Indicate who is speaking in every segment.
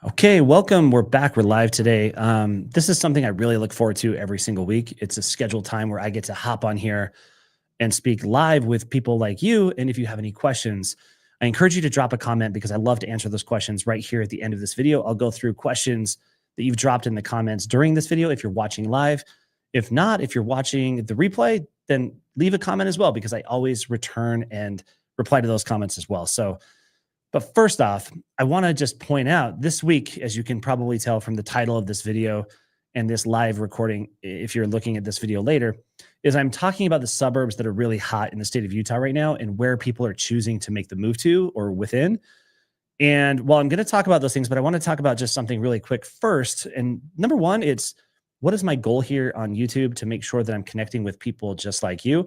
Speaker 1: Okay, welcome. We're back. We're live today. This is something I really look forward to every single week. It's a scheduled time where I get to hop on here and speak live with people like you. And if you have any questions, I encourage you to drop a comment because I love to answer those questions right here at the end of this video. I'll go through questions that you've dropped in the comments during this video if you're watching live. If not, if you're watching the replay, then leave a comment as well because I always return and reply to those comments as well. But first off, I want to just point out this week, as you can probably tell from the title of this video and this live recording, if you're looking at this video later, is I'm talking about the suburbs that are really hot in the state of Utah right now and where people are choosing to make the move to or within. And while I'm going to talk about those things, but I want to talk about just something really quick first. And number one, it's what is my goal here on YouTube to make sure that I'm connecting with people just like you.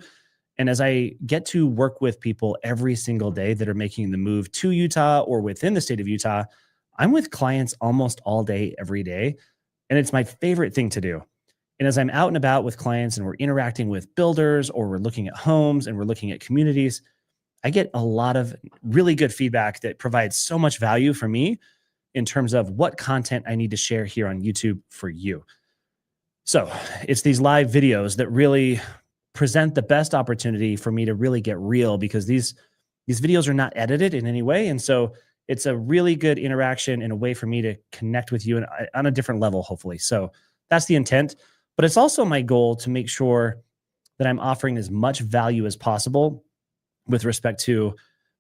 Speaker 1: And as I get to work with people every single day that are making the move to Utah or within the state of Utah, I'm with clients almost all day, every day. And it's my favorite thing to do. And as I'm out and about with clients and we're interacting with builders or we're looking at homes and we're looking at communities, I get a lot of really good feedback that provides so much value for me in terms of what content I need to share here on YouTube for you. So it's these live videos that really present the best opportunity for me to really get real because these videos are not edited in any way. And so it's a really good interaction and a way for me to connect with you on a different level, hopefully. So that's the intent. But it's also my goal to make sure that I'm offering as much value as possible with respect to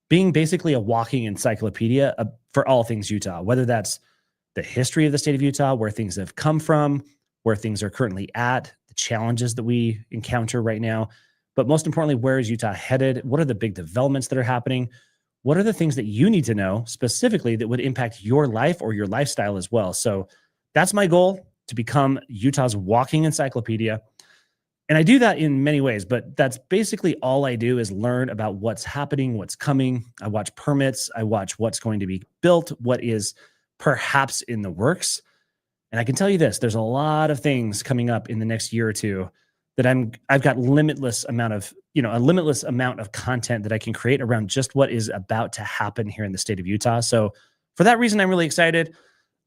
Speaker 1: being basically a walking encyclopedia for all things Utah, whether that's the history of the state of Utah, where things have come from, where things are currently at, the challenges that we encounter right now. But most importantly, where is Utah headed? What are the big developments that are happening? What are the things that you need to know specifically that would impact your life or your lifestyle as well? So that's my goal, to become Utah's walking encyclopedia. And I do that in many ways, but that's basically all I do is learn about what's happening, what's coming. I watch permits. I watch what's going to be built, what is perhaps in the works. And I can tell you this, there's a lot of things coming up in the next year or two that I've got a limitless amount of content that I can create around just what is about to happen here in the state of Utah. So for that reason, I'm really excited.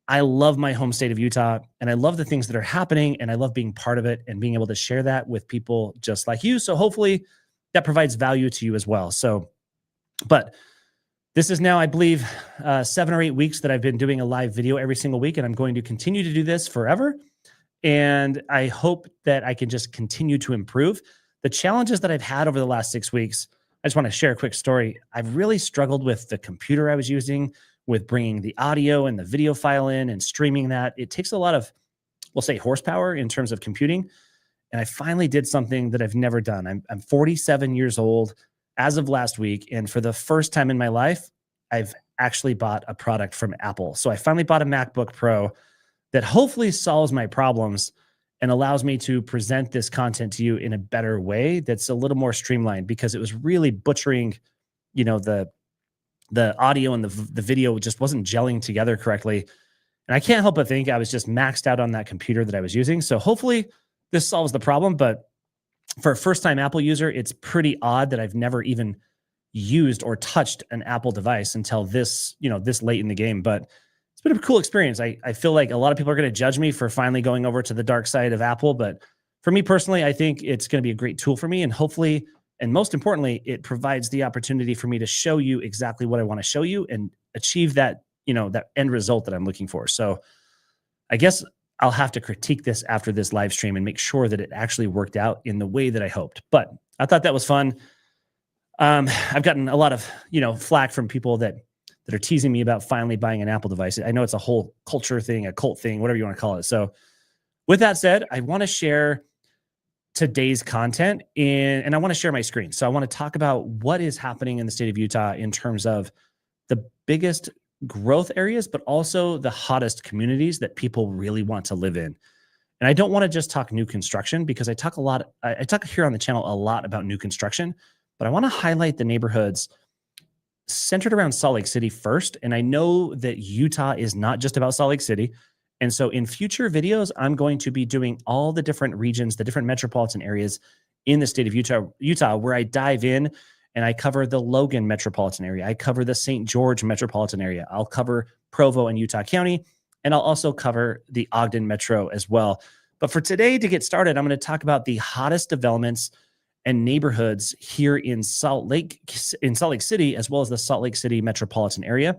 Speaker 1: I love my home state of Utah and I love the things that are happening and I love being part of it and being able to share that with people just like you. So hopefully that provides value to you as well. But this is now, I believe, 7 or 8 weeks that I've been doing a live video every single week, and I'm going to continue to do this forever. And I hope that I can just continue to improve. The challenges that I've had over the last 6 weeks, I just want to share a quick story. I've really struggled with the computer I was using, with bringing the audio and the video file in and streaming that. It takes a lot of, we'll say, horsepower in terms of computing. And I finally did something that I've never done. I'm 47 years old as of last week. And for the first time in my life, I've actually bought a product from Apple. So I finally bought a MacBook Pro that hopefully solves my problems and allows me to present this content to you in a better way that's a little more streamlined, because it was really butchering, the audio and the video just wasn't gelling together correctly. And I can't help but think I was just maxed out on that computer that I was using. So hopefully this solves the problem. But for a first-time Apple user, it's pretty odd that I've never even used or touched an Apple device until this late in the game. But it's been a cool experience. I feel like a lot of people are going to judge me for finally going over to the dark side of Apple. But for me personally, I think it's going to be a great tool for me. And hopefully, and most importantly, it provides the opportunity for me to show you exactly what I want to show you and achieve that end result that I'm looking for. So I guess I'll have to critique this after this live stream and make sure that it actually worked out in the way that I hoped. But I thought that was fun. I've gotten a lot of, flack from people that are teasing me about finally buying an Apple device. I know it's a whole culture thing, a cult thing, whatever you want to call it. So with that said, I want to share today's content and I want to share my screen. So I want to talk about what is happening in the state of Utah in terms of the biggest growth areas, but also the hottest communities that people really want to live in. And I don't want to just talk new construction because I talk here on the channel a lot about new construction, but I want to highlight the neighborhoods centered around Salt Lake City first. And I know that Utah is not just about Salt Lake City. And so in future videos, I'm going to be doing all the different regions, the different metropolitan areas in the state of Utah, where I dive in and I cover the Logan metropolitan area. I cover the St. George metropolitan area. I'll cover Provo and Utah County, and I'll also cover the Ogden metro as well. But for today, to get started, I'm going to talk about the hottest developments and neighborhoods here in Salt Lake City, as well as the Salt Lake City metropolitan area.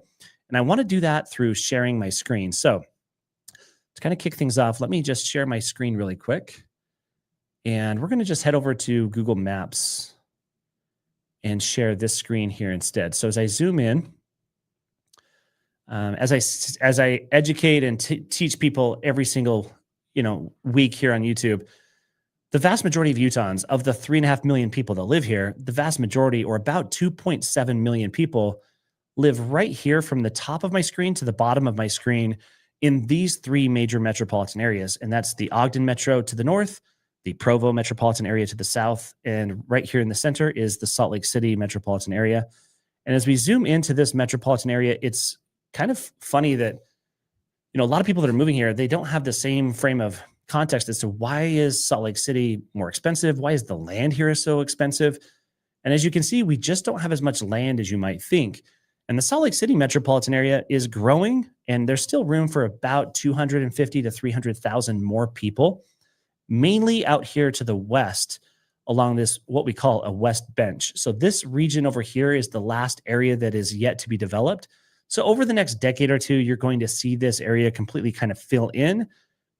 Speaker 1: And I want to do that through sharing my screen. So to kind of kick things off, let me just share my screen really quick. And we're going to just head over to Google Maps and share this screen here instead. So as I zoom in, as I educate and teach people every single week here on YouTube, the vast majority of Utahns, of the 3.5 million people that live here, the vast majority, or about 2.7 million people, live right here from the top of my screen to the bottom of my screen in these three major metropolitan areas. And that's the Ogden metro to the north, the Provo metropolitan area to the south, and right here in the center is the Salt Lake City metropolitan area. And as we zoom into this metropolitan area, it's kind of funny that a lot of people that are moving here, they don't have the same frame of context as to why is Salt Lake City more expensive? Why is the land here so expensive? And as you can see, we just don't have as much land as you might think. And the Salt Lake City metropolitan area is growing, and there's still room for about 250 to 300,000 more people, mainly out here to the west along this, what we call a west bench. So this region over here is the last area that is yet to be developed. So over the next decade or two, you're going to see this area completely kind of fill in.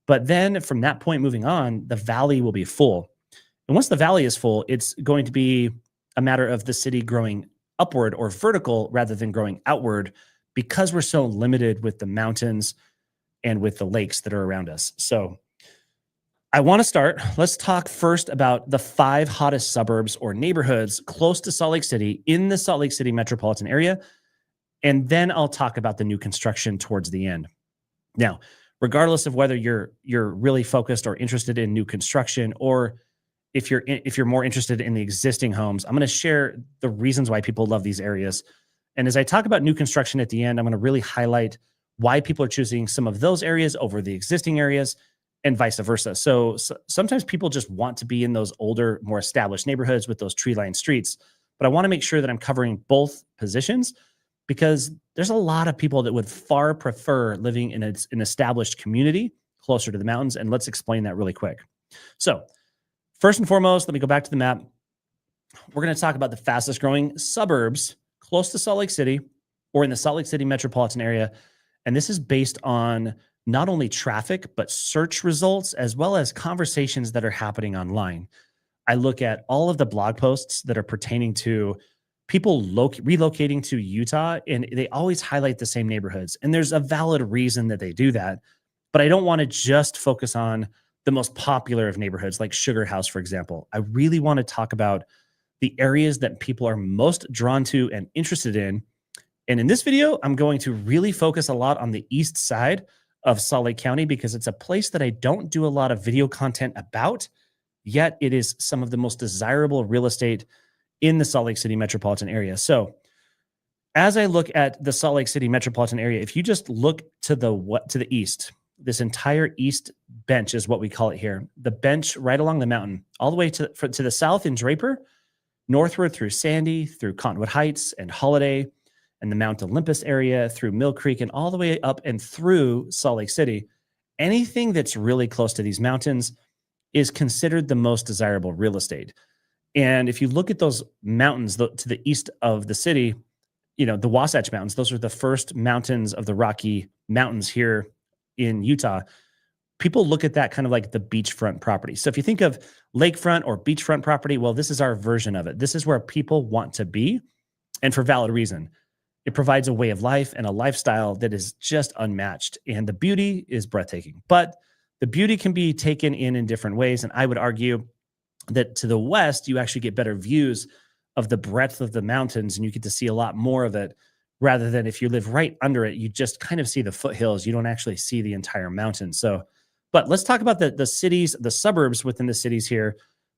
Speaker 1: But then from that point moving on, the valley will be full. And once the valley is full, it's going to be a matter of the city growing upward or vertical rather than growing outward, because we're so limited with the mountains and with the lakes that are around us. So I want to start. Let's talk first about the 5 hottest suburbs or neighborhoods close to Salt Lake City in the Salt Lake City metropolitan area. And then I'll talk about the new construction towards the end. Now, regardless of whether you're really focused or interested in new construction, or if you're more interested in the existing homes, I'm going to share the reasons why people love these areas. And as I talk about new construction at the end, I'm going to really highlight why people are choosing some of those areas over the existing areas and vice versa. So sometimes people just want to be in those older, more established neighborhoods with those tree-lined streets. But I want to make sure that I'm covering both positions, because there's a lot of people that would far prefer living in an established community closer to the mountains. And let's explain that really quick. So first and foremost, let me go back to the map. We're going to talk about the fastest growing suburbs close to Salt Lake City or in the Salt Lake City metropolitan area. And this is based on not only traffic, but search results, as well as conversations that are happening online. I look at all of the blog posts that are pertaining to people relocating to Utah, and they always highlight the same neighborhoods. And there's a valid reason that they do that. But I don't want to just focus on the most popular of neighborhoods like Sugar House, for example. I really want to talk about the areas that people are most drawn to and interested in. And in this video, I'm going to really focus a lot on the east side of Salt Lake County, because it's a place that I don't do a lot of video content about, yet it is some of the most desirable real estate in the Salt Lake City metropolitan area. So as I look at the Salt Lake City metropolitan area, if you just look to the east, this entire east bench is what we call it here. The bench right along the mountain, all the way to the south in Draper, northward through Sandy, through Cottonwood Heights and Holiday, and the Mount Olympus area, through Mill Creek, and all the way up and through Salt Lake City. Anything that's really close to these mountains is considered the most desirable real estate. And if you look at those mountains to the east of the city, the Wasatch Mountains, those are the first mountains of the Rocky Mountains here in Utah. People look at that kind of like the beachfront property. So if you think of lakefront or beachfront property, well, this is our version of it. This is where people want to be, and for valid reason. It provides a way of life and a lifestyle that is just unmatched, and the beauty is breathtaking. But the beauty can be taken in different ways, and I would argue that to the west, you actually get better views of the breadth of the mountains, and you get to see a lot more of it, rather than if you live right under it, you just kind of see the foothills. You don't actually see the entire mountain. So, but let's talk about the cities, the suburbs within the cities here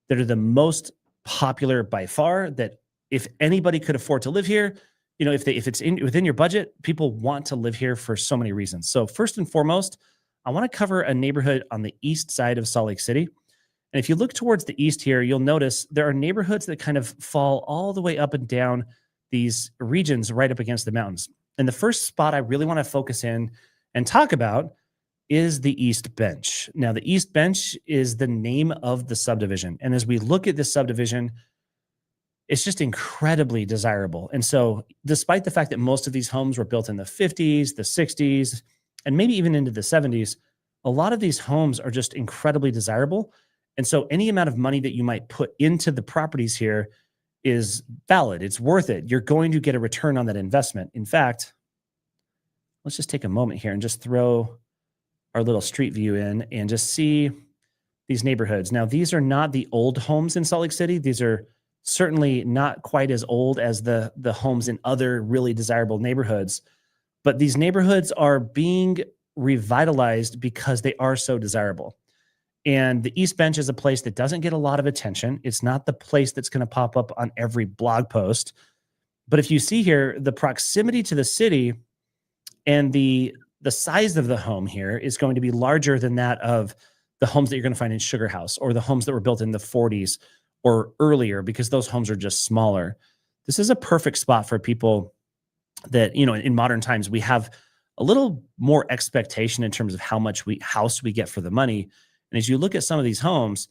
Speaker 1: that are the most popular by far, that if anybody could afford to live here, if it's within your budget, people want to live here for so many reasons. So first and foremost, I want to cover a neighborhood on the east side of Salt Lake City. And if you look towards the east here, you'll notice there are neighborhoods that kind of fall all the way up and down these regions right up against the mountains. And the first spot I really want to focus in and talk about is the East Bench. Now, the East Bench is the name of the subdivision. And as we look at this subdivision, it's just incredibly desirable. And so, despite the fact that most of these homes were built in the 50s, the 60s, and maybe even into the 70s, a lot of these homes are just incredibly desirable. And so, any amount of money that you might put into the properties here is valid. It's worth it. You're going to get a return on that investment. In fact, let's just take a moment here and just throw our little street view in and just see these neighborhoods. Now, these are not the old homes in Salt Lake City. These are certainly not quite as old as the homes in other really desirable neighborhoods, but these neighborhoods are being revitalized because they are so desirable. And the East Bench is a place that doesn't get a lot of attention. It's not the place that's going to pop up on every blog post. But if you see here, the proximity to the city and the size of the home here is going to be larger than that of the homes that you're going to find in Sugar House or the homes that were built in the 40s or earlier, because those homes are just smaller. This is a perfect spot for people that, in modern times, we have a little more expectation in terms of how much house we get for the money. And as you look at some of these homes,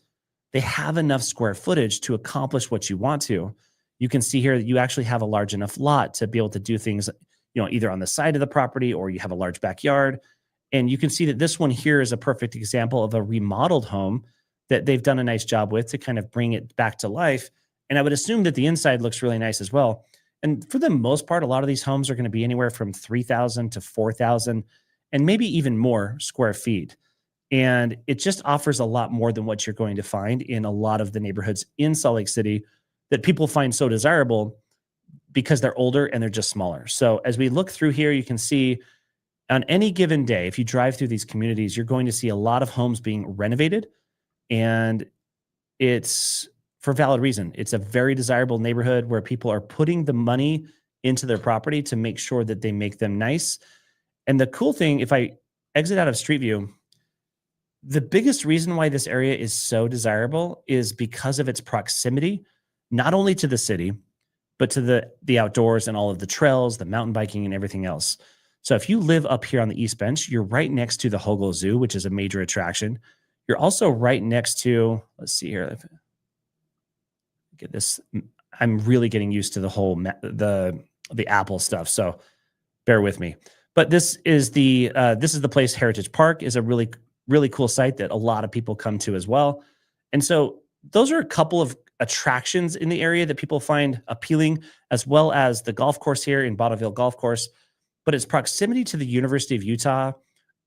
Speaker 1: they have enough square footage to accomplish what you want to. You can see here that you actually have a large enough lot to be able to do things, either on the side of the property or you have a large backyard. And you can see that this one here is a perfect example of a remodeled home that they've done a nice job with to kind of bring it back to life. And I would assume that the inside looks really nice as well. And for the most part, a lot of these homes are going to be anywhere from 3,000 to 4,000 and maybe even more square feet. And it just offers a lot more than what you're going to find in a lot of the neighborhoods in Salt Lake City that people find so desirable because they're older and they're just smaller. So as we look through here, you can see on any given day, if you drive through these communities, you're going to see a lot of homes being renovated. And it's for valid reason. It's a very desirable neighborhood where people are putting the money into their property to make sure that they make them nice. And the cool thing, if I exit out of Street View, the biggest reason why this area is so desirable is because of its proximity, not only to the city, but to the outdoors and all of the trails, the mountain biking and everything else. So if you live up here on the East Bench, you're right next to the Hogle Zoo, which is a major attraction. You're also right next to, let's see here, get this. I'm really getting used to the whole, the Apple stuff. So bear with me, but this is the place. Heritage Park is a really, really cool site that a lot of people come to as well. And so those are a couple of attractions in the area that people find appealing, as well as the golf course here in Bonneville Golf Course. But its proximity to the University of Utah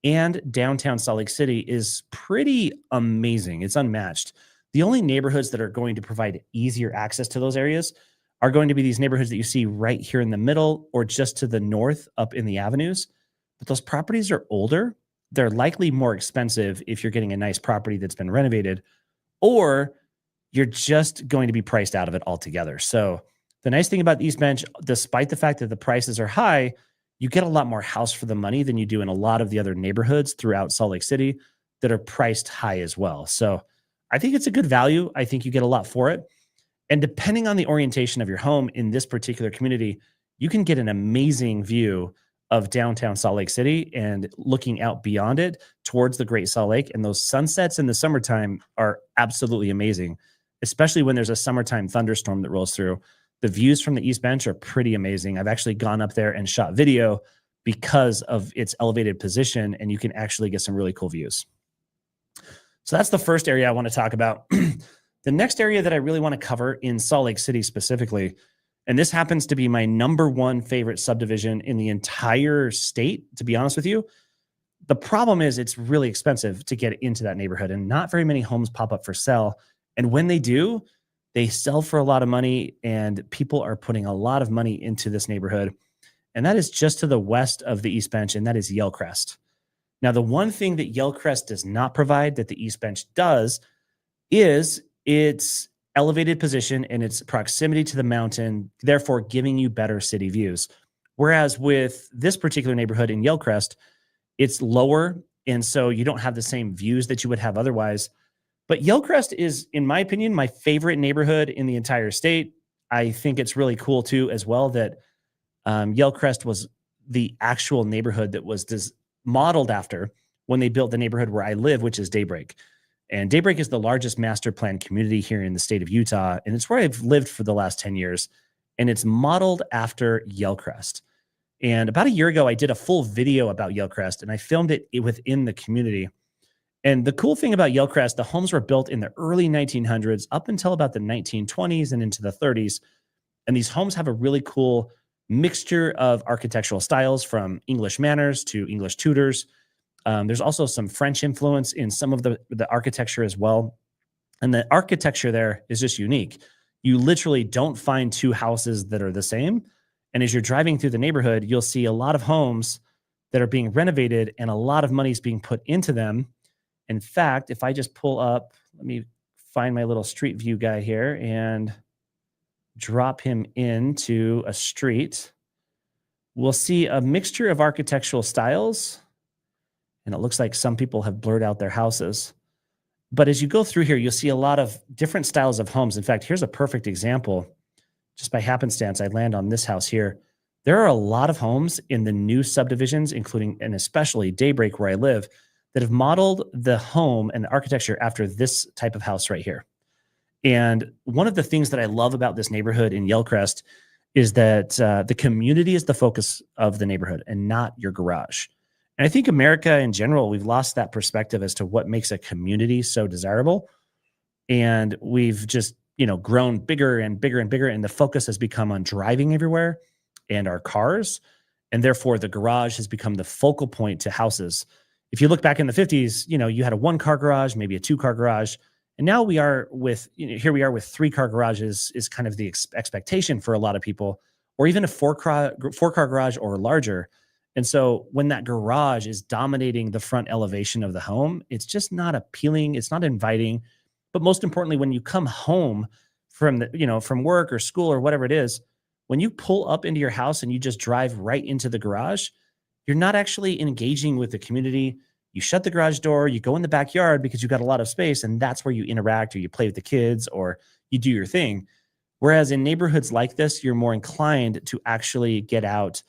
Speaker 1: and downtown Salt Lake City is pretty amazing. It's unmatched. The only neighborhoods that are going to provide easier access to those areas are going to be these neighborhoods that you see right here in the middle or just to the north up in the avenues. But those properties are older. They're likely more expensive if you're getting a nice property that's been renovated, or you're just going to be priced out of it altogether. So the nice thing about the East Bench, despite the fact that the prices are high, you get a lot more house for the money than you do in a lot of the other neighborhoods throughout Salt Lake City that are priced high as well. So I think it's a good value. I think you get a lot for it. And depending on the orientation of your home in this particular community, you can get an amazing view of downtown Salt Lake City and looking out beyond it towards the Great Salt Lake. And those sunsets in the summertime are absolutely amazing, especially when there's a summertime thunderstorm that rolls through. The views from the East Bench are pretty amazing. I've actually gone up there and shot video because of its elevated position, and you can actually get some really cool views. So that's the first area I want to talk about. The next area that I really want to cover in Salt Lake City specifically, and this happens to be my number one favorite subdivision in the entire state, to be honest with you. The problem is it's really expensive to get into that neighborhood, and not very many homes pop up for sale. And when they do, they sell for a lot of money, and people are putting a lot of money into this neighborhood. And that is just to the west of the East Bench, and that is Yellcrest. Now, the one thing that Yellcrest does not provide that the East Bench does is its elevated position and its proximity to the mountain, therefore giving you better city views. Whereas with this particular neighborhood in Yellcrest, it's lower, and so you don't have the same views that you would have otherwise. But Yellcrest is, in my opinion, my favorite neighborhood in the entire state. I think it's really cool too, as well, that Yellcrest was the actual neighborhood that was modeled after when they built the neighborhood where I live, which is Daybreak. And Daybreak is the largest master plan community here in the state of Utah. And it's where I've lived for the last 10 years. And it's modeled after Yellcrest. And about a year ago, I did a full video about Yellcrest, and I filmed it within the community. And the cool thing about Yellcrest, the homes were built in the early 1900s up until about the 1920s and into the 30s. And these homes have a really cool mixture of architectural styles, from English manners to English Tudors. There's also some French influence in some of the architecture as well. And the architecture there is just unique. You literally don't find two houses that are the same. And as you're driving through the neighborhood, you'll see a lot of homes that are being renovated and a lot of money is being put into them. In fact, if I just pull up, let me find my little street view guy here and drop him into a street, we'll see a mixture of architectural styles. And it looks like some people have blurred out their houses. But as you go through here, you'll see a lot of different styles of homes. In fact, here's a perfect example. Just by happenstance, I land on this house here. There are a lot of homes in the new subdivisions, including and especially Daybreak, where I live, that have modeled the home and the architecture after this type of house right here. And one of the things that I love about this neighborhood in Yellcrest is that the community is the focus of the neighborhood and not your garage. And I think America in general, we've lost that perspective as to what makes a community so desirable. And we've just, grown bigger and bigger and bigger. And the focus has become on driving everywhere and our cars. And therefore the garage has become the focal point to houses. If you look back in the 50s, you had a 1-car garage, maybe a 2-car garage. And now we are with, here we are with 3-car garages is kind of the expectation for a lot of people, or even a 4-car garage or larger. And so when that garage is dominating the front elevation of the home, it's just not appealing. It's not inviting. But most importantly, when you come home from from work or school or whatever it is, when you pull up into your house and you just drive right into the garage, you're not actually engaging with the community. You shut the garage door, you go in the backyard because you've got a lot of space, and that's where you interact or you play with the kids or you do your thing. Whereas in neighborhoods like this, you're more inclined to actually get out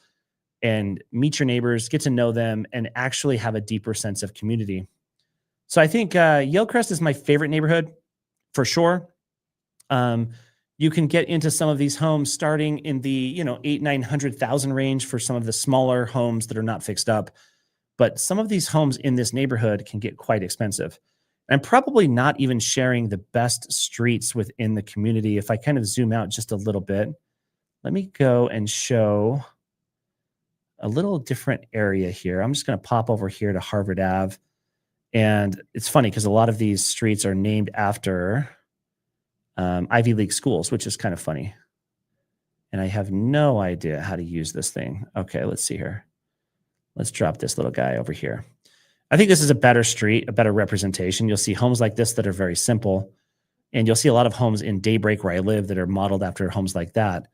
Speaker 1: and meet your neighbors, get to know them, and actually have a deeper sense of community. So I think Yellcrest is my favorite neighborhood for sure. You can get into some of these homes starting in the 800,000-900,000 range for some of the smaller homes that are not fixed up. But some of these homes in this neighborhood can get quite expensive. I'm probably not even sharing the best streets within the community. If I kind of zoom out just a little bit, let me go and show a little different area here. I'm just going to pop over here to Harvard Ave. And it's funny because a lot of these streets are named after Ivy League schools, which is kind of funny. And I have no idea how to use this thing. Okay, let's see here. Let's drop this little guy over here. I think this is a better street, a better representation. You'll see homes like this that are very simple. And you'll see a lot of homes in Daybreak, where I live, that are modeled after homes like that.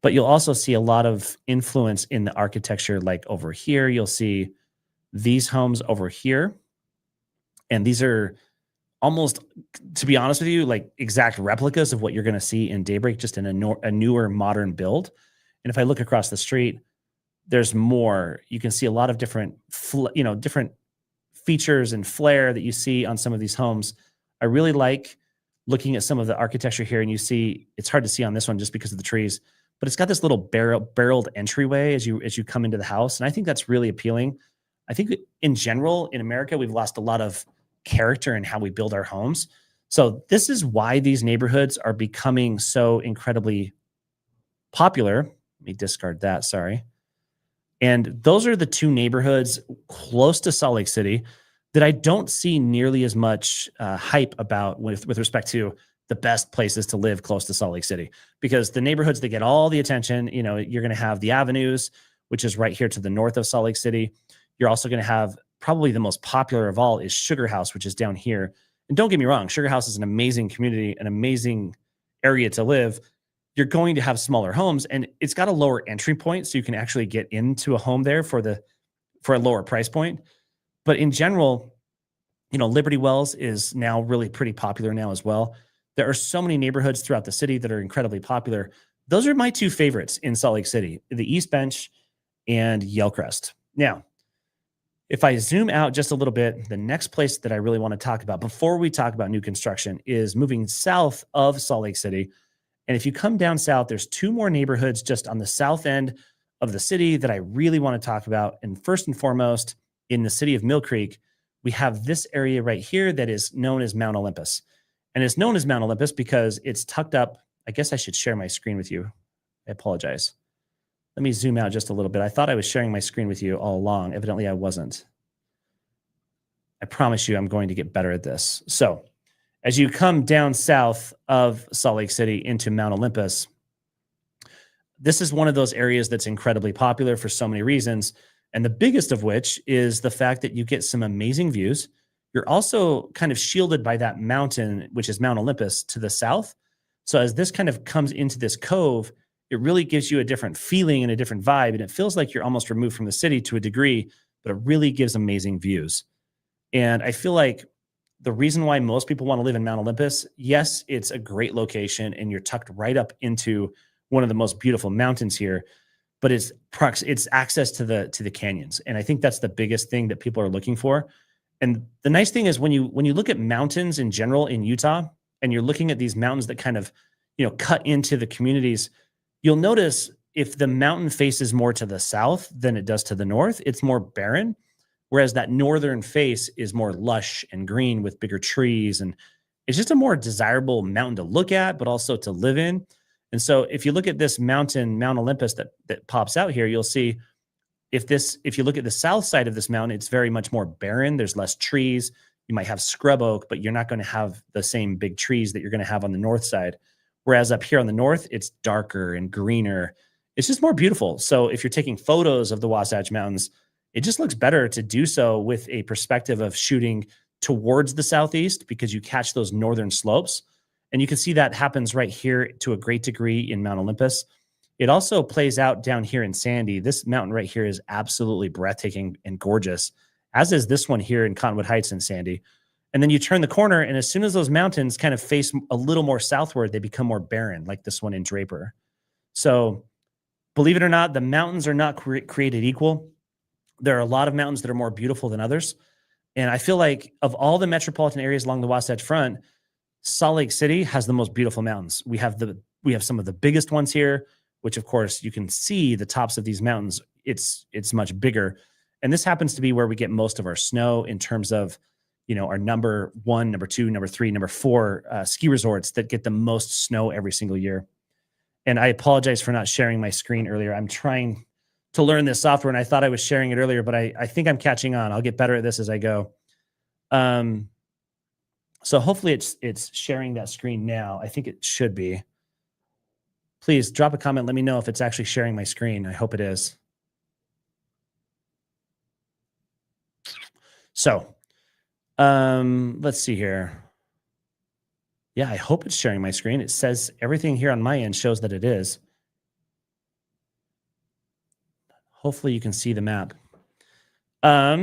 Speaker 1: But you'll also see a lot of influence in the architecture. Like over here, you'll see these homes over here. And these are almost, to be honest with you, like exact replicas of what you're going to see in Daybreak, just in a newer modern build. And if I look across the street, there's more. You can see a lot of different features and flair that you see on some of these homes. I really like looking at some of the architecture here, and you see, it's hard to see on this one just because of the trees, but it's got this little barreled entryway as you come into the house. And I think that's really appealing. I think in general, in America, we've lost a lot of character in how we build our homes. So this is why these neighborhoods are becoming so incredibly popular. Let me discard that, sorry. And those are the two neighborhoods close to Salt Lake City that I don't see nearly as much hype about with respect to the best places to live close to Salt Lake City. Because the neighborhoods that get all the attention, you're going to have the Avenues, which is right here to the north of Salt Lake City. You're also going to have, probably the most popular of all is Sugar House, which is down here. And don't get me wrong, Sugar House is an amazing community, an amazing area to live. You're going to have smaller homes, and it's got a lower entry point, so you can actually get into a home there for a lower price point. But in general, Liberty Wells is now really pretty popular now as well. There are so many neighborhoods throughout the city that are incredibly popular. Those are my two favorites in Salt Lake City, the East Bench and Yellcrest. Now, if I zoom out just a little bit, the next place that I really want to talk about before we talk about new construction is moving south of Salt Lake City. And if you come down south, there's two more neighborhoods just on the south end of the city that I really want to talk about. And first and foremost, in the city of Mill Creek, we have this area right here that is known as Mount Olympus. And it's known as Mount Olympus because it's tucked up. I guess I should share my screen with you. I apologize. Let me zoom out just a little bit. I thought I was sharing my screen with you all along. Evidently, I wasn't. I promise you I'm going to get better at this. So as you come down south of Salt Lake City into Mount Olympus, this is one of those areas that's incredibly popular for so many reasons. And the biggest of which is the fact that you get some amazing views. You're also kind of shielded by that mountain, which is Mount Olympus to the south. So as this kind of comes into this cove, it really gives you a different feeling and a different vibe. And it feels like you're almost removed from the city to a degree, but it really gives amazing views. And I feel like the reason why most people want to live in Mount Olympus, yes, it's a great location and you're tucked right up into one of the most beautiful mountains here, but it's access to the canyons. And I think that's the biggest thing that people are looking for. And the nice thing is when you look at mountains in general in Utah, and you're looking at these mountains that kind of, cut into the communities, you'll notice if the mountain faces more to the south than it does to the north, it's more barren. Whereas that northern face is more lush and green with bigger trees. And it's just a more desirable mountain to look at, but also to live in. And so if you look at this mountain, Mount Olympus, that pops out here, you'll see if you look at the south side of this mountain, it's very much more barren. There's less trees. You might have scrub oak, but you're not going to have the same big trees that you're going to have on the north side. Whereas up here on the north, it's darker and greener. It's just more beautiful. So if you're taking photos of the Wasatch Mountains, it just looks better to do so with a perspective of shooting towards the southeast because you catch those northern slopes. And you can see that happens right here to a great degree in Mount Olympus. It also plays out down here in Sandy. This mountain right here is absolutely breathtaking and gorgeous, as is this one here in Cottonwood Heights in Sandy. And then you turn the corner, and as soon as those mountains kind of face a little more southward, they become more barren, like this one in Draper. So believe it or not, the mountains are not created equal. There are a lot of mountains that are more beautiful than others. And I feel like of all the metropolitan areas along the Wasatch Front, Salt Lake City has the most beautiful mountains. We have some of the biggest ones here, which of course you can see the tops of these mountains. It's much bigger. And this happens to be where we get most of our snow in terms of, our number 1, number 2, number 3, number 4 ski resorts that get the most snow every single year. And I apologize for not sharing my screen earlier. I'm trying to learn this software and I thought I was sharing it earlier, but I think I'm catching on. I'll get better at this as I go. So hopefully it's sharing that screen now. I think it should be. Please drop a comment. Let me know if it's actually sharing my screen. I hope it is. So let's see here. Yeah, I hope it's sharing my screen. It says everything here on my end shows that it is. Hopefully you can see the map. Let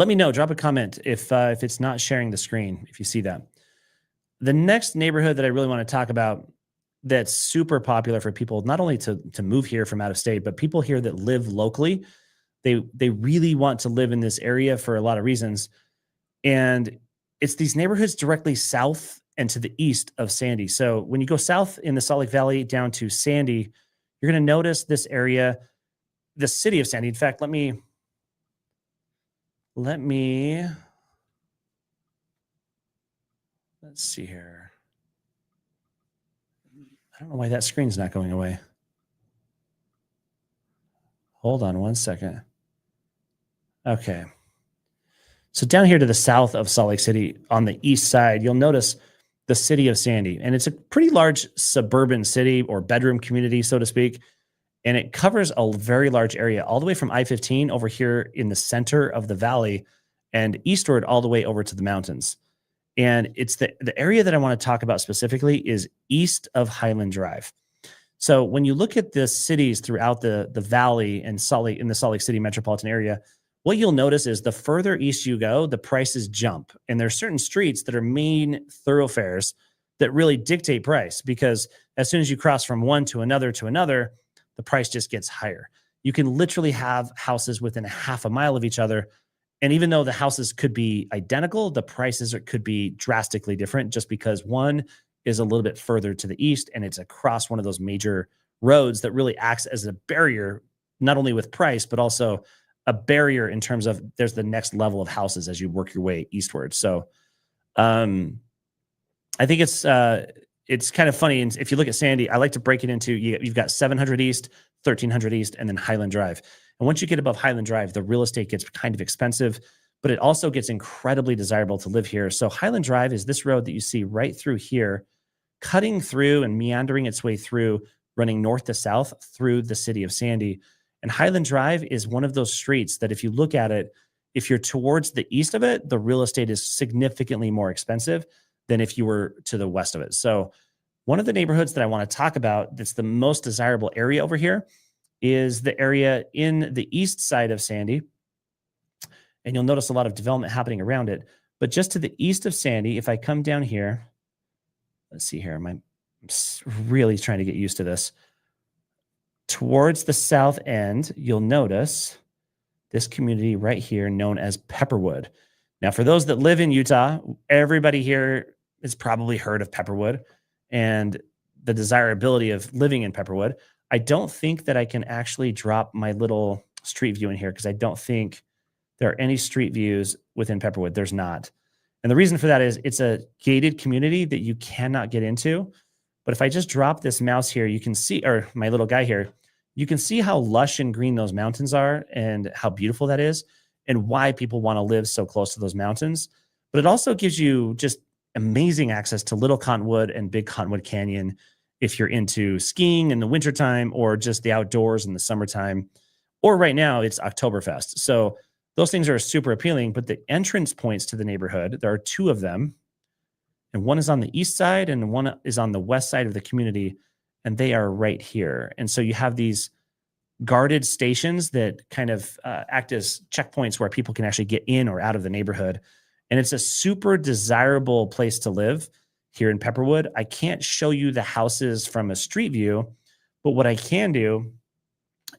Speaker 1: me know. Drop a comment if it's not sharing the screen, if you see that. The next neighborhood that I really want to talk about that's super popular for people, not only to move here from out of state, but people here that live locally. They really want to live in this area for a lot of reasons. And it's these neighborhoods directly south and to the east of Sandy. So when you go south in the Salt Lake Valley down to Sandy, you're going to notice this area, the city of Sandy. In fact, let's see here. I don't know why that screen's not going away. Hold on one second. Okay. So down here to the south of Salt Lake City on the east side, you'll notice the city of Sandy. And it's a pretty large suburban city or bedroom community, so to speak. And it covers a very large area all the way from I-15 over here in the center of the valley and eastward all the way over to the mountains. And it's the area that I want to talk about specifically is east of Highland Drive. So when you look at the cities throughout the valley and in the Salt Lake City metropolitan area, what you'll notice is the further east you go, the prices jump. And there's certain streets that are main thoroughfares that really dictate price, because as soon as you cross from one to another, the price just gets higher. You can literally have houses within a half a mile of each other. And even though the houses could be identical, the prices could be drastically different, just because one is a little bit further to the east and it's across one of those major roads that really acts as a barrier, not only with price, but also a barrier in terms of there's the next level of houses as you work your way eastward. So I think it's kind of funny. And if you look at Sandy, I like to break it into, you've got 700 East, 1300 East, and then Highland Drive. And once you get above Highland Drive, the real estate gets kind of expensive, but it also gets incredibly desirable to live here. So Highland Drive is this road that you see right through here, cutting through and meandering its way through, running north to south through the city of Sandy. And Highland Drive is one of those streets that if you look at it, if you're towards the east of it, the real estate is significantly more expensive than if you were to the west of it. So one of the neighborhoods that I want to talk about that's the most desirable area over here is the area in the east side of Sandy. And you'll notice a lot of development happening around it. But just to the east of Sandy, if I come down here, let's see here, I'm really trying to get used to this. Towards the south end, you'll notice this community right here known as Pepperwood. Now, for those that live in Utah, everybody here has probably heard of Pepperwood and the desirability of living in Pepperwood. I don't think that I can actually drop my little street view in here because I don't think there are any street views within Pepperwood. There's not. And the reason for that is it's a gated community that you cannot get into. But if I just drop this mouse here, you can see, or my little guy here, you can see how lush and green those mountains are and how beautiful that is and why people want to live so close to those mountains. But it also gives you just amazing access to Little Cottonwood and Big Cottonwood Canyon if you're into skiing in the wintertime or just the outdoors in the summertime. Or right now, it's Oktoberfest. So those things are super appealing. But the entrance points to the neighborhood, there are two of them. And one is on the east side and one is on the west side of the community. And they are right here. And so you have these guarded stations that kind of act as checkpoints where people can actually get in or out of the neighborhood. And it's a super desirable place to live here in Pepperwood. I can't show you the houses from a street view, but what I can do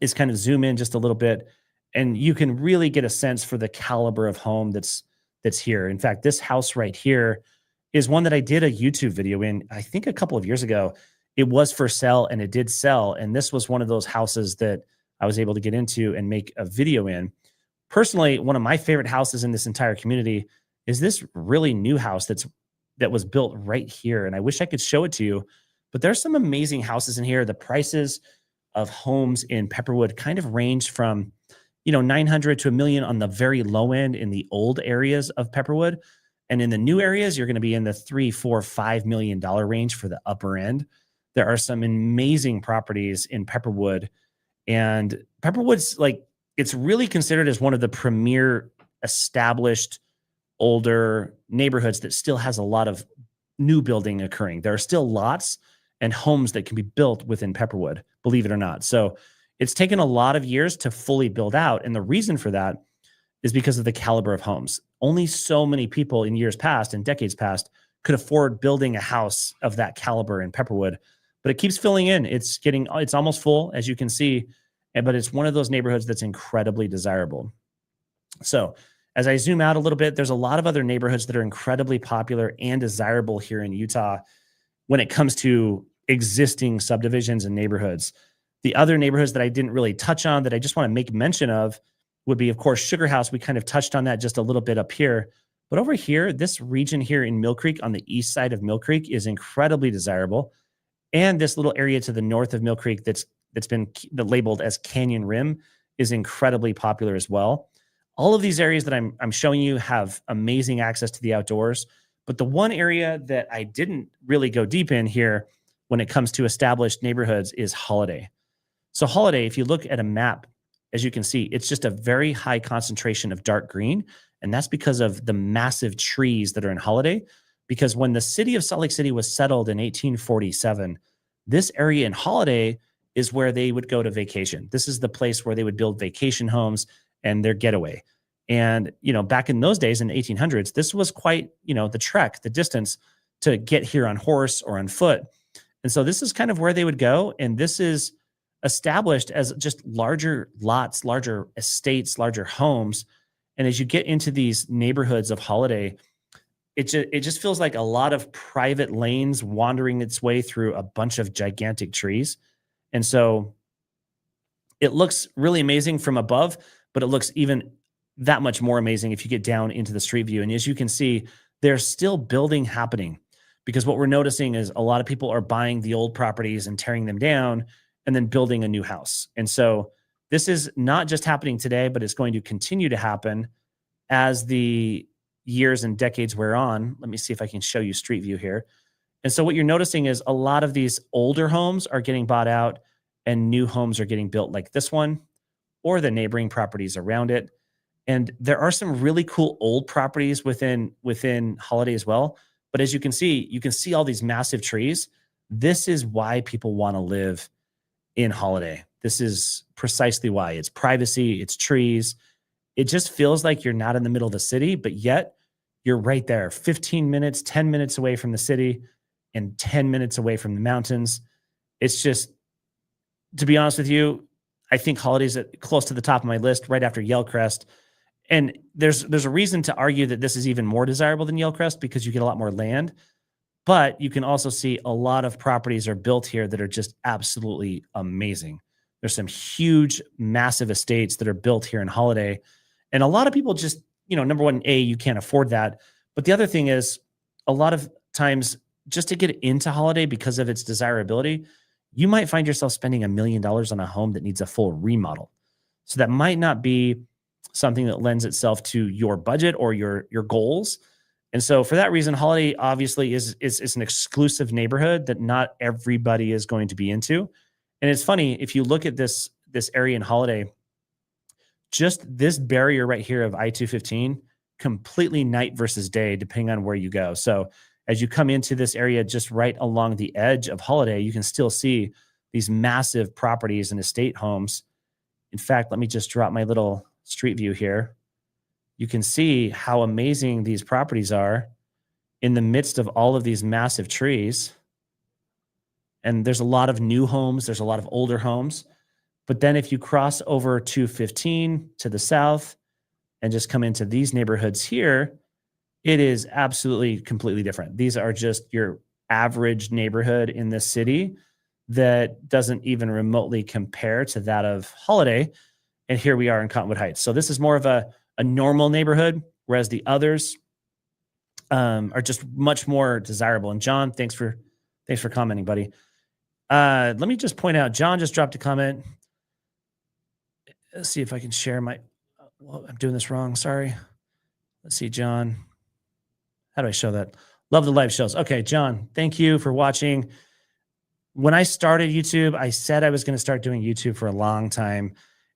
Speaker 1: is kind of zoom in just a little bit, and you can really get a sense for the caliber of home that's here. In fact, this house right here is one that I did a YouTube video in, I think a couple of years ago. It was for sale and it did sell. And this was one of those houses that I was able to get into and make a video in. Personally, one of my favorite houses in this entire community is this really new house that was built right here. And I wish I could show it to you, but there's some amazing houses in here. The prices of homes in Pepperwood kind of range from, 900 to $1 million on the very low end in the old areas of Pepperwood. And in the new areas, you're going to be in the $3, $4, $5 million range for the upper end. There are some amazing properties in Pepperwood, and Pepperwood's it's really considered as one of the premier established older neighborhoods that still has a lot of new building occurring. There are still lots and homes that can be built within Pepperwood, believe it or not. So it's taken a lot of years to fully build out. And the reason for that is because of the caliber of homes. Only so many people in years past and decades past could afford building a house of that caliber in Pepperwood, but it keeps filling in. It's almost full, as you can see, but it's one of those neighborhoods that's incredibly desirable. So as I zoom out a little bit, there's a lot of other neighborhoods that are incredibly popular and desirable here in Utah when it comes to existing subdivisions and neighborhoods. The other neighborhoods that I didn't really touch on that I just want to make mention of would be, of course, Sugar House. We kind of touched on that just a little bit up here. But over here, this region here in Mill Creek, on the east side of Mill Creek, is incredibly desirable. And this little area to the north of Mill Creek that's been labeled as Canyon Rim is incredibly popular as well. All of these areas that I'm showing you have amazing access to the outdoors. But the one area that I didn't really go deep in here when it comes to established neighborhoods is Holiday. So Holiday, if you look at a map, as you can see, it's just a very high concentration of dark green. And that's because of the massive trees that are in Holiday. Because when the city of Salt Lake City was settled in 1847, this area in Holiday is where they would go to vacation. This is the place where they would build vacation homes and their getaway. And, back in those days in the 1800s, this was quite, the trek, the distance to get here on horse or on foot. And so this is kind of where they would go. And this is established as just larger lots, larger estates, larger homes. And as you get into these neighborhoods of Holiday, it just feels like a lot of private lanes wandering its way through a bunch of gigantic trees. And so it looks really amazing from above, but it looks even that much more amazing if you get down into the street view. And as you can see, there's still building happening, because what we're noticing is a lot of people are buying the old properties and tearing them down and then building a new house. And so this is not just happening today, but it's going to continue to happen as the years and decades wear on. Let me see if I can show you street view here. And so what you're noticing is a lot of these older homes are getting bought out and new homes are getting built, like this one or the neighboring properties around it. And there are some really cool old properties within Holiday as well. But as you can see all these massive trees. This is why people want to live in Holiday. This is precisely why. It's privacy, it's trees. It just feels like you're not in the middle of the city, but yet you're right there, 15 minutes, 10 minutes away from the city and 10 minutes away from the mountains. It's just, to be honest with you, I think Holiday's close to the top of my list, right after Yellcrest. And there's a reason to argue that this is even more desirable than Yellcrest, because you get a lot more land. But you can also see a lot of properties are built here that are just absolutely amazing. There's some huge, massive estates that are built here in Holiday. And a lot of people just, number one, you can't afford that. But the other thing is, a lot of times, just to get into Holiday because of its desirability, you might find yourself spending $1 million on a home that needs a full remodel. So that might not be something that lends itself to your budget or your goals. And so for that reason, Holiday obviously is an exclusive neighborhood that not everybody is going to be into. And it's funny, if you look at this area in Holiday, just this barrier right here of I-215, completely night versus day, depending on where you go. So as you come into this area, just right along the edge of Holiday, you can still see these massive properties and estate homes. In fact, let me just drop my little street view here. You can see how amazing these properties are in the midst of all of these massive trees. And there's a lot of new homes. There's a lot of older homes. But then if you cross over to 15 to the south and just come into these neighborhoods here, it is absolutely completely different. These are just your average neighborhood in this city that doesn't even remotely compare to that of Holiday. And here we are in Cottonwood Heights. So this is more of a normal neighborhood, whereas the others are just much more desirable. And John, thanks for commenting, buddy. Let me just point out, John just dropped a comment. Let's see if I can share my, well, I'm doing this wrong. Sorry. Let's see, John. How do I show that? Love the live shows. Okay, John, thank you for watching. When I started YouTube, I said I was going to start doing YouTube for a long time.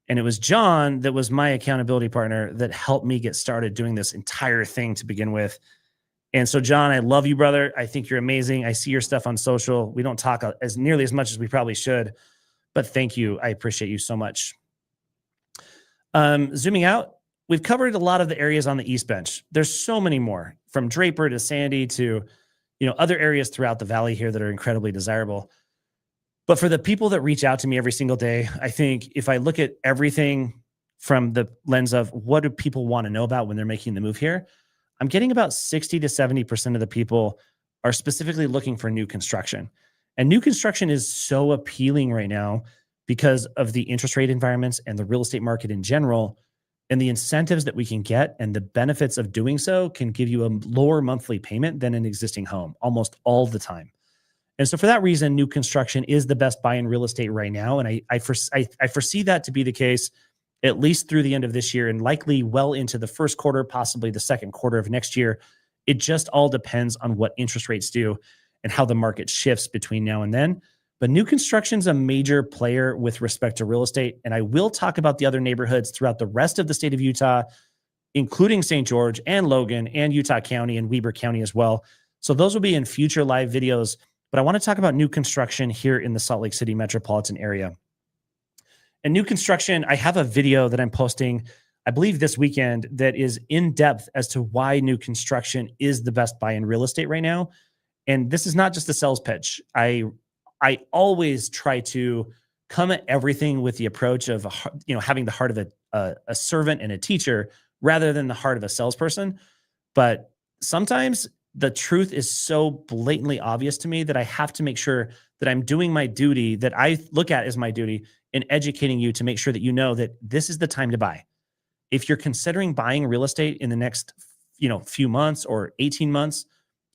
Speaker 1: And it was John that was my accountability partner that helped me get started doing this entire thing to begin with. And so, John, I love you, brother. I think you're amazing. I see your stuff on social. We don't talk as nearly as much as we probably should, but thank you. I appreciate you so much. Zooming out, we've covered a lot of the areas on the East Bench. There's so many more, from Draper to Sandy to, other areas throughout the valley here that are incredibly desirable. But for the people that reach out to me every single day, I think if I look at everything from the lens of what do people want to know about when they're making the move here, I'm getting about 60 to 70% of the people are specifically looking for new construction. And new construction is so appealing right now because of the interest rate environments and the real estate market in general, and the incentives that we can get and the benefits of doing so can give you a lower monthly payment than an existing home almost all the time. And so for that reason, new construction is the best buy in real estate right now. And I foresee that to be the case at least through the end of this year and likely well into the first quarter, possibly the second quarter of next year. It just all depends on what interest rates do and how the market shifts between now and then. But new construction is a major player with respect to real estate. And I will talk about the other neighborhoods throughout the rest of the state of Utah, including St. George and Logan and Utah County and Weber County as well. So those will be in future live videos. But I want to talk about new construction here in the Salt Lake City metropolitan area. And new construction, I have a video that I'm posting I believe this weekend that is in depth as to why new construction is the best buy in real estate right now. And this is not just a sales pitch. I always try to come at everything with the approach of having the heart of a servant and a teacher rather than the heart of a salesperson. But sometimes the truth is so blatantly obvious to me that I have to make sure that I'm doing my duty, that I look at as my duty, in educating you to make sure that you know that this is the time to buy. If you're considering buying real estate in the next, few months or 18 months,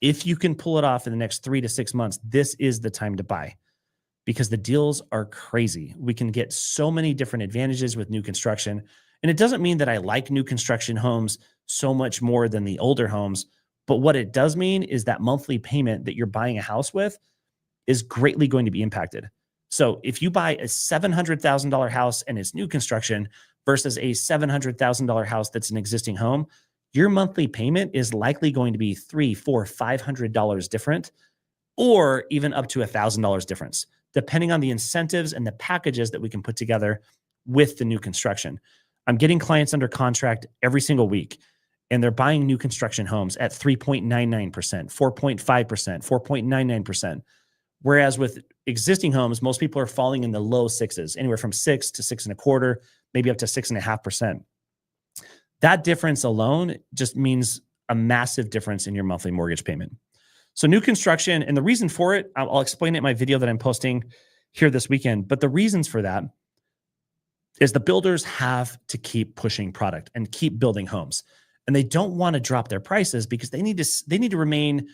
Speaker 1: if you can pull it off in the next 3 to 6 months, this is the time to buy because the deals are crazy. We can get so many different advantages with new construction. And it doesn't mean that I like new construction homes so much more than the older homes. But what it does mean is that monthly payment that you're buying a house with is greatly going to be impacted. So if you buy a $700,000 house and it's new construction versus a $700,000 house that's an existing home, your monthly payment is likely going to be $300, $400, $500 different, or even up to $1,000 difference, depending on the incentives and the packages that we can put together with the new construction. I'm getting clients under contract every single week, and they're buying new construction homes at 3.99%, 4.5%, 4.99%. Whereas with existing homes, most people are falling in the low sixes, anywhere from 6 to 6.25, maybe up to 6.5%. That difference alone just means a massive difference in your monthly mortgage payment. So new construction, and the reason for it, I'll explain it in my video that I'm posting here this weekend. But the reasons for that is the builders have to keep pushing product and keep building homes. And they don't want to drop their prices because they need to remain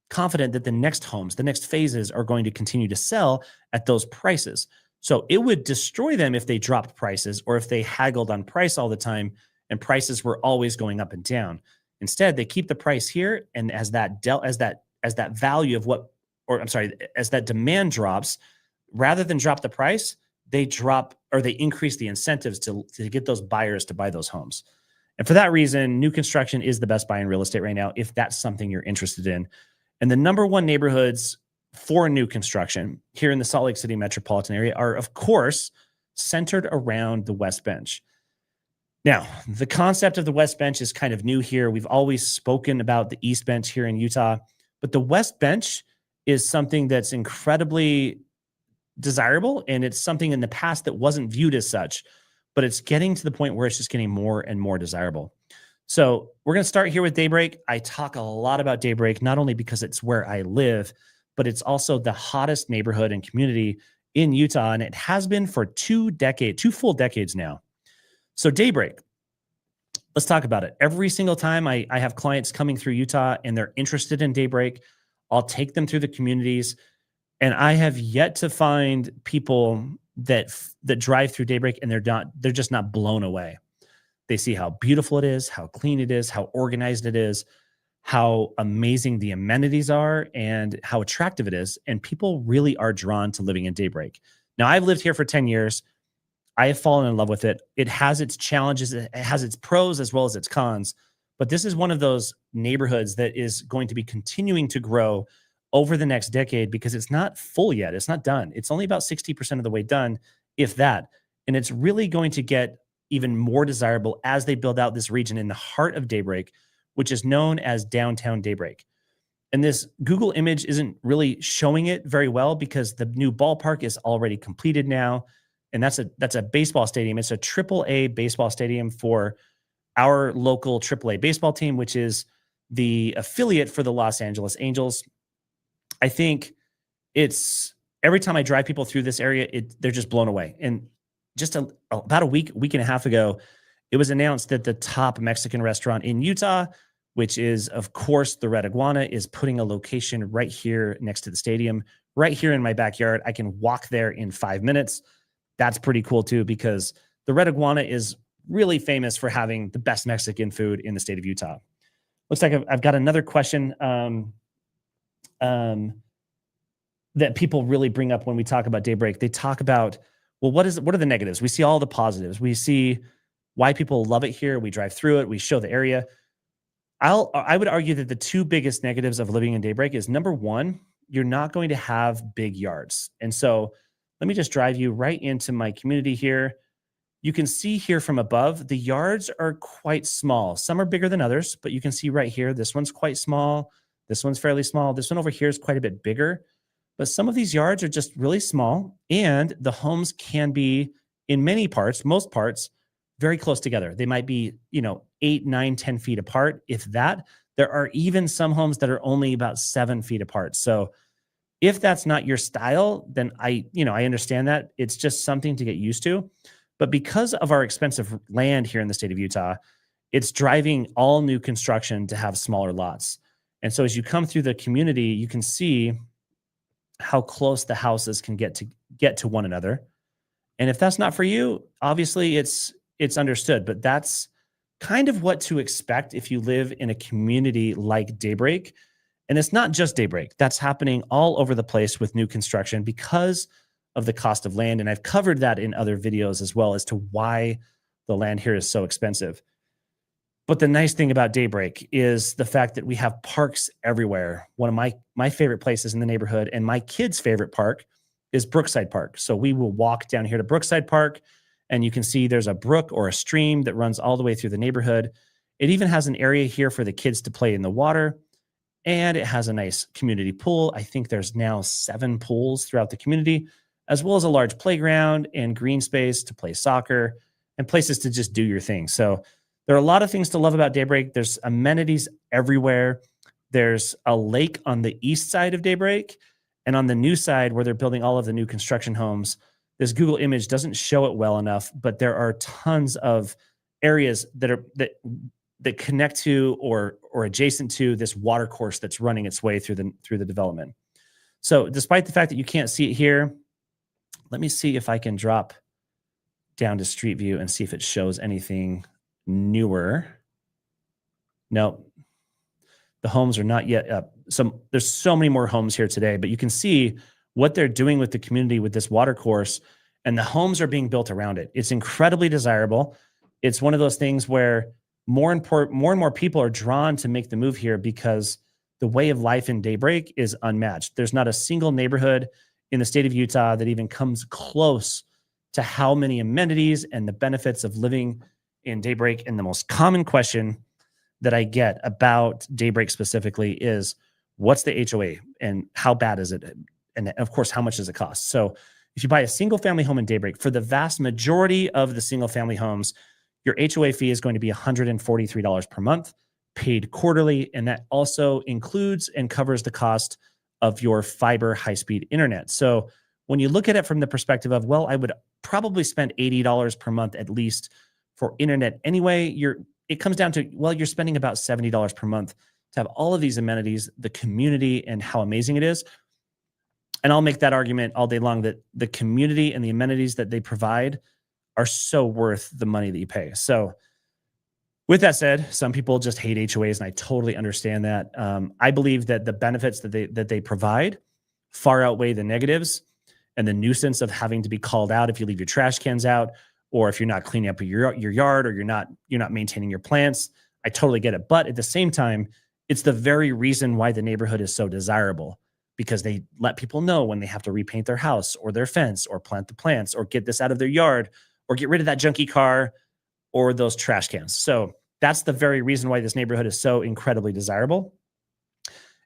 Speaker 1: confident that the next homes, the next phases are going to continue to sell at those prices. So it would destroy them if they dropped prices or if they haggled on price all the time and prices were always going up and down. Instead, they keep the price here, and as that value of as that demand drops, rather than drop the price, they increase the incentives to get those buyers to buy those homes. And for that reason, new construction is the best buy in real estate right now, if that's something you're interested in. And the number one neighborhoods for new construction here in the Salt Lake City metropolitan area are, of course, centered around the West Bench. Now, the concept of the West Bench is kind of new here. We've always spoken about the East Bench here in Utah, but the West Bench is something that's incredibly desirable, and it's something in the past that wasn't viewed as such, but it's getting to the point where it's just getting more and more desirable. So we're going to start here with Daybreak. I talk a lot about Daybreak, not only because it's where I live, but it's also the hottest neighborhood and community in Utah, and it has been for 2 full decades now. So Daybreak, let's talk about it. Every single time I have clients coming through Utah and they're interested in Daybreak, I'll take them through the communities, and I have yet to find people that drive through Daybreak and they're just not blown away. They see how beautiful it is, how clean it is, how organized it is, how amazing the amenities are, and how attractive it is. And people really are drawn to living in Daybreak. Now, I've lived here for 10 years. I have fallen in love with it. It has its challenges. It has its pros as well as its cons. But this is one of those neighborhoods that is going to be continuing to grow over the next decade because it's not full yet. It's not done. It's only about 60% of the way done, if that. And it's really going to get even more desirable as they build out this region in the heart of Daybreak, which is known as downtown Daybreak. And this Google image isn't really showing it very well because the new ballpark is already completed now. And that's a baseball stadium. It's a AAA baseball stadium for our local AAA baseball team, which is the affiliate for the Los Angeles Angels. I think it's every time I drive people through this area, they're just blown away. And just about a week and a half ago, it was announced that the top Mexican restaurant in Utah, which is, of course, the Red Iguana, is putting a location right here next to the stadium, right here in my backyard. I can walk there in 5 minutes. That's pretty cool, too, because the Red Iguana is really famous for having the best Mexican food in the state of Utah. Looks like I've got another question that people really bring up when we talk about Daybreak. They talk about, well, what are the negatives? We see all the positives. We see why people love it here. We drive through it. We show the area. I would argue that the 2 biggest negatives of living in Daybreak is, number one, you're not going to have big yards. And so let me just drive you right into my community here. you can see here from above, the yards are quite small. Some are bigger than others, but you can see right here, this one's quite small. This one's fairly small. This one over here is quite a bit bigger. But some of these yards are just really small, and the homes can be, in many parts, most parts, very close together. They might be, 8, 9, 10 feet apart. If that, there are even some homes that are only about 7 feet apart. So if that's not your style, then I understand that. It's just something to get used to. But because of our expensive land here in the state of Utah, it's driving all new construction to have smaller lots. And so as you come through the community, you can see how close the houses can get to one another. And if that's not for you, obviously it's understood, but that's kind of what to expect if you live in a community like Daybreak. And it's not just Daybreak. That's happening all over the place with new construction because of the cost of land. And I've covered that in other videos as well as to why the land here is so expensive. But the nice thing about Daybreak is the fact that we have parks everywhere. One of my favorite places in the neighborhood and my kids' favorite park is Brookside Park. So we will walk down here to Brookside Park, and you can see there's a brook or a stream that runs all the way through the neighborhood. It even has an area here for the kids to play in the water, and it has a nice community pool. I think there's now 7 pools throughout the community, as well as a large playground and green space to play soccer and places to just do your thing. So there are a lot of things to love about Daybreak. There's amenities everywhere. There's a lake on the east side of Daybreak, and on the new side where they're building all of the new construction homes, this Google image doesn't show it well enough, but there are tons of areas that connect to or adjacent to this water course that's running its way through the development. So despite the fact that you can't see it here, let me see if I can drop down to Street View and see if it shows anything newer. No, the homes are not yet up. There's so many more homes here today, but you can see what they're doing with the community with this water course, and the homes are being built around it. It's incredibly desirable. It's one of those things where more and more people are drawn to make the move here because the way of life in Daybreak is unmatched. There's not a single neighborhood in the state of Utah that even comes close to how many amenities and the benefits of living in Daybreak. And the most common question that I get about Daybreak specifically is, what's the HOA and how bad is it? And of course, how much does it cost? So if you buy a single family home in Daybreak, for the vast majority of the single family homes, your HOA fee is going to be $143 per month, paid quarterly. And that also includes and covers the cost of your fiber high-speed internet. So when you look at it from the perspective of, well, I would probably spend $80 per month at least for internet anyway, it comes down to, well, you're spending about $70 per month to have all of these amenities, the community, and how amazing it is. And I'll make that argument all day long that the community and the amenities that they provide are so worth the money that you pay. So with that said, some people just hate HOAs, and I totally understand that. I believe that the benefits that they provide far outweigh the negatives, and the nuisance of having to be called out if you leave your trash cans out, or if you're not cleaning up your yard, or you're not maintaining your plants. I totally get it. But at the same time, it's the very reason why the neighborhood is so desirable, because they let people know when they have to repaint their house or their fence or plant the plants or get this out of their yard or get rid of that junky car or those trash cans. So that's the very reason why this neighborhood is so incredibly desirable.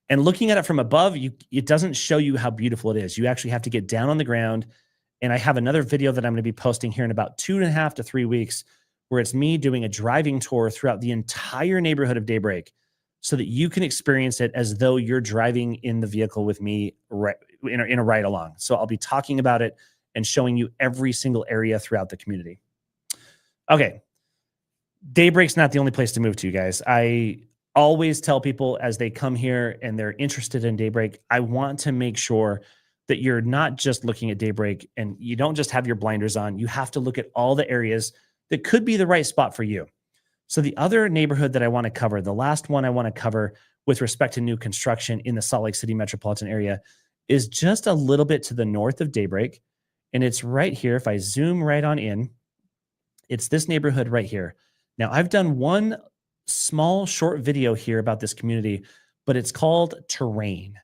Speaker 1: And looking at it from above, it doesn't show you how beautiful it is. You actually have to get down on the ground. And I have another video that I'm going to be posting here in about 2.5 to 3 weeks, where it's me doing a driving tour throughout the entire neighborhood of Daybreak, so that you can experience it as though you're driving in the vehicle with me in a ride along. So I'll be talking about it and showing you every single area throughout the community. Okay. Daybreak's not the only place to move to, guys. I always tell people as they come here and they're interested in Daybreak, I want to make sure that you're not just looking at Daybreak and you don't just have your blinders on. You have to look at all the areas that could be the right spot for you. So the other neighborhood that I want to cover, the last one I want to cover with respect to new construction in the Salt Lake City metropolitan area, is just a little bit to the north of Daybreak. And it's right here. If I zoom right on in, it's this neighborhood right here. Now, I've done one small short video here about this community, but it's called Terrain.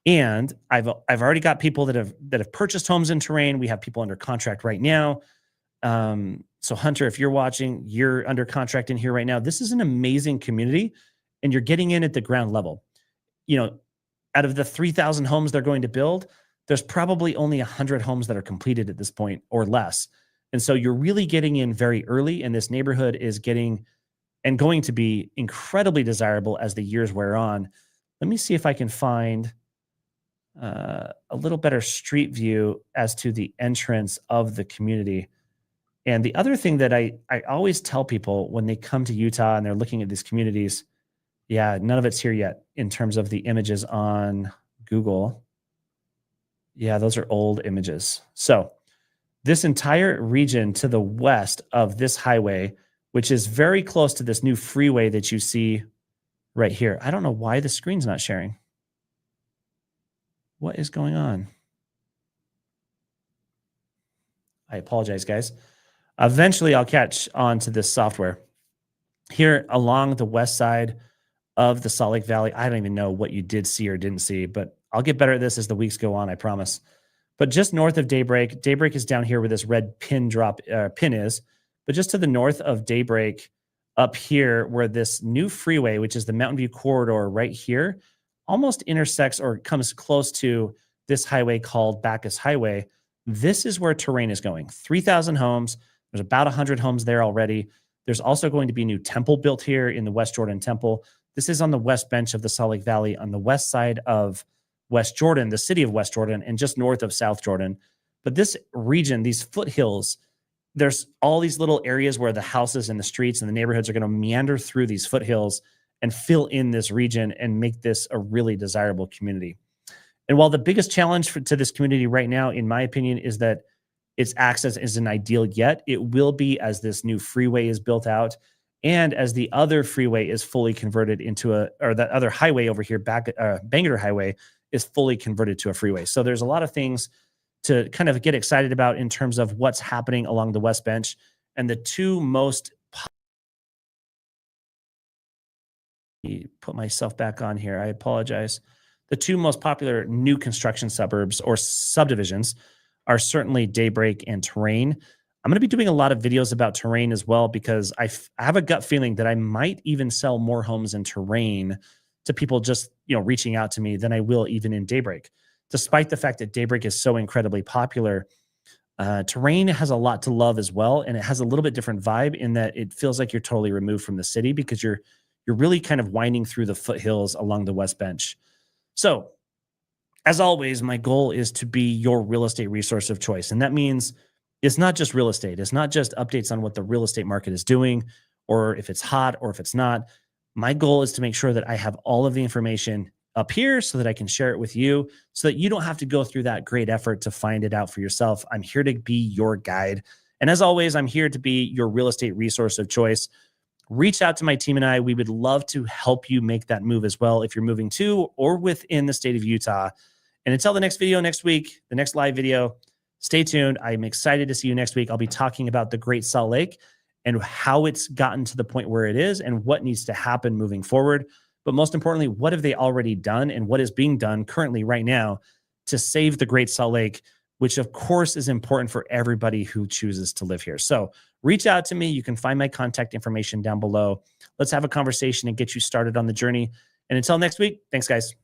Speaker 1: And I've already got people that have purchased homes in Terrain. We have people under contract right now. So Hunter, if you're watching, you're under contract in here right now. This is an amazing community and you're getting in at the ground level. You know, out of the 3,000 homes they're going to build, there's probably only 100 homes that are completed at this point or less. And so you're really getting in very early, and this neighborhood is getting and going to be incredibly desirable as the years wear on. Let me see if I can find a little better street view as to the entrance of the community. And the other thing that I always tell people when they come to Utah and they're looking at these communities, yeah, none of it's here yet in terms of the images on Google. Yeah, those are old images. So this entire region to the west of this highway, which is very close to this new freeway that you see right here. I don't know why the screen's not sharing. What is going on? I apologize, guys. Eventually, I'll catch on to this software. Here along the west side of the Salt Lake Valley, I don't even know what you did see or didn't see, but I'll get better at this as the weeks go on, I promise. But just north of Daybreak, Daybreak is down here where this red pin is. But just to the north of Daybreak, up here where this new freeway, which is the Mountain View corridor right here, almost intersects or comes close to this highway called Bacchus Highway. This is where Terrain is going. 3,000 homes. There's about 100 homes there already. There's also going to be a new temple built here in the West Jordan Temple. This is on the west bench of the Salt Lake Valley on the west side of West Jordan, the city of West Jordan, and just north of South Jordan. But this region, these foothills, there's all these little areas where the houses and the streets and the neighborhoods are going to meander through these foothills and fill in this region and make this a really desirable community. And while the biggest challenge to this community right now, in my opinion, is that its access isn't ideal yet, it will be as this new freeway is built out and as the other freeway is fully converted into or that other highway over here, Bangor Highway, is fully converted to a freeway. So there's a lot of things to kind of get excited about in terms of what's happening along the West Bench. And the two most put myself back on here. I apologize. The two most popular new construction suburbs or subdivisions are certainly Daybreak and Terrain. I'm going to be doing a lot of videos about Terrain as well, because I have a gut feeling that I might even sell more homes in Terrain to people just, reaching out to me than I will even in Daybreak. Despite the fact that Daybreak is so incredibly popular, Terrain has a lot to love as well. And it has a little bit different vibe in that it feels like you're totally removed from the city because you're really kind of winding through the foothills along the West Bench. So as always, my goal is to be your real estate resource of choice. And that means it's not just real estate. It's not just updates on what the real estate market is doing or if it's hot or if it's not. My goal is to make sure that I have all of the information up here so that I can share it with you so that you don't have to go through that great effort to find it out for yourself. I'm here to be your guide. And as always, I'm here to be your real estate resource of choice. Reach out to my team and I. We would love to help you make that move as well if you're moving to or within the state of Utah. And until the next video next week, the next live video, stay tuned. I'm excited to see you next week. I'll be talking about the Great Salt Lake and how it's gotten to the point where it is and what needs to happen moving forward. But most importantly, what have they already done and what is being done currently right now to save the Great Salt Lake, which of course is important for everybody who chooses to live here. So reach out to me. You can find my contact information down below. Let's have a conversation and get you started on the journey. And until next week, thanks, guys.